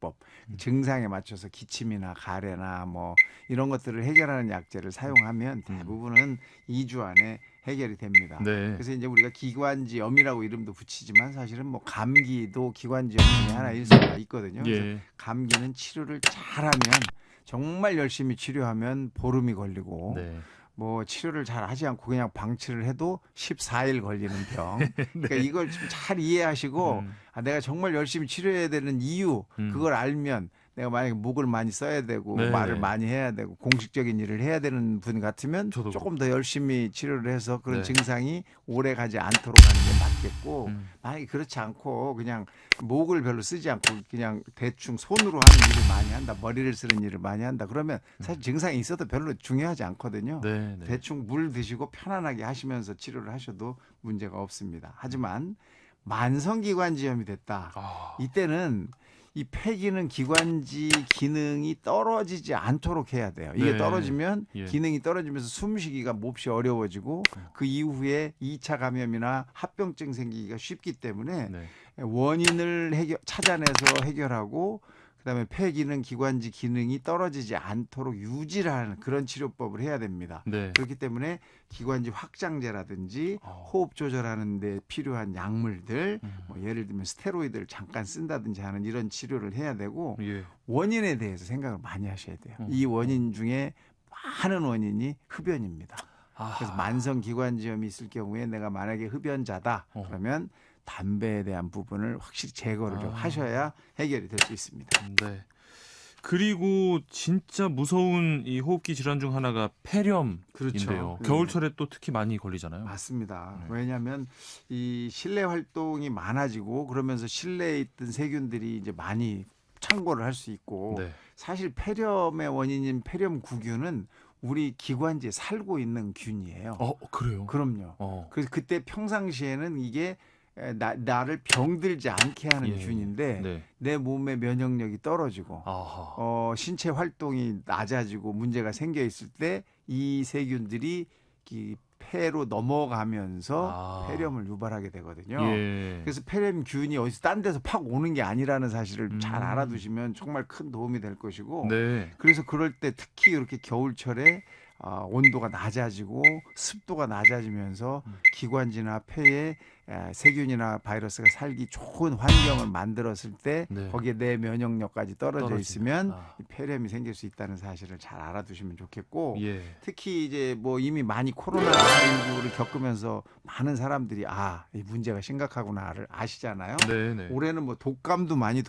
치료법, 증상에 맞춰서 기침이나 가래나 뭐 이런 것들을 해결하는 약제를 사용하면 대부분은 2주 안에 해결이 됩니다. 네. 그래서 이제 우리가 기관지염이라고 이름도 붙이지만 사실은 뭐 감기도 기관지염 중에 하나일 수가 있거든요. 그래서 예. 감기는 치료를 잘하면 정말 열심히 치료하면 보름이 걸리고 네. 뭐 치료를 잘 하지 않고 그냥 방치를 해도 14일 걸리는 병. 그러니까 네. 이걸 좀 잘 이해하시고 내가 정말 열심히 치료해야 되는 이유 그걸 알면 내가 만약에 목을 많이 써야 되고 네. 말을 많이 해야 되고 공식적인 일을 해야 되는 분 같으면 저도 조금 더 열심히 치료를 해서 그런 네. 증상이 오래 가지 않도록 하는 게 맞겠고 만약에 그렇지 않고 그냥 목을 별로 쓰지 않고 그냥 대충 손으로 하는 일을 많이 한다, 머리를 쓰는 일을 많이 한다 그러면 사실 증상이 있어도 별로 중요하지 않거든요. 네. 네. 대충 물 드시고 편안하게 하시면서 치료를 하셔도 문제가 없습니다. 하지만 만성기관지염이 됐다. 아. 이때는 이 폐기능 기관지 기능이 떨어지지 않도록 해야 돼요. 이게 네. 떨어지면 예. 기능이 떨어지면서 숨쉬기가 몹시 어려워지고 그 이후에 2차 감염이나 합병증 생기기가 쉽기 때문에 네. 원인을 찾아내서 해결하고 그다음에 폐기능 기관지 기능이 떨어지지 않도록 유지를 하는 그런 치료법을 해야 됩니다. 네. 그렇기 때문에 기관지 확장제라든지 호흡 조절하는 데 필요한 약물들 뭐 예를 들면 스테로이드를 잠깐 쓴다든지 하는 이런 치료를 해야 되고 예. 원인에 대해서 생각을 많이 하셔야 돼요. 이 원인 중에 많은 원인이 흡연입니다. 그래서 만성 기관지염이 있을 경우에 내가 만약에 흡연자다 그러면 담배에 대한 부분을 확실히 제거를 좀 하셔야 해결이 될 수 있습니다. 네. 그리고 진짜 무서운 이 호흡기 질환 중 하나가 폐렴인데요. 그렇죠. 겨울철에 또 특히 많이 걸리잖아요. 맞습니다. 네. 왜냐하면 이 실내 활동이 많아지고 그러면서 실내에 있던 세균들이 이제 많이 창궐을 할 수 있고 네. 사실 폐렴의 원인인 폐렴 구균은 우리 기관지에 살고 있는 균이에요. 그래요? 그럼요. 그래서 그때 평상시에는 이게 나를 병들지 않게 하는 균인데 네. 내 몸의 면역력이 떨어지고 아하. 신체 활동이 낮아지고 문제가 생겨 있을 때 이 세균들이 이 폐로 넘어가면서 폐렴을 유발하게 되거든요. 예. 그래서 폐렴균이 어디서 딴 데서 팍 오는 게 아니라는 사실을 잘 알아두시면 정말 큰 도움이 될 것이고 네. 그래서 그럴 때 특히 이렇게 겨울철에 온도가 낮아지고 습도가 낮아지면서 기관지나 폐에 세균이나 바이러스가 살기 좋은 환경을 만들었을 때 네. 거기에 내 면역력까지 떨어져 있으면 아. 이 폐렴이 생길 수 있다는 사실을 잘 알아두시면 좋겠고 예. 특히 이제 뭐 이미 많이 코로나19를 겪으면서 많은 사람들이 이 문제가 심각하구나를 아시잖아요. 네. 네. 올해는 뭐 독감도 많이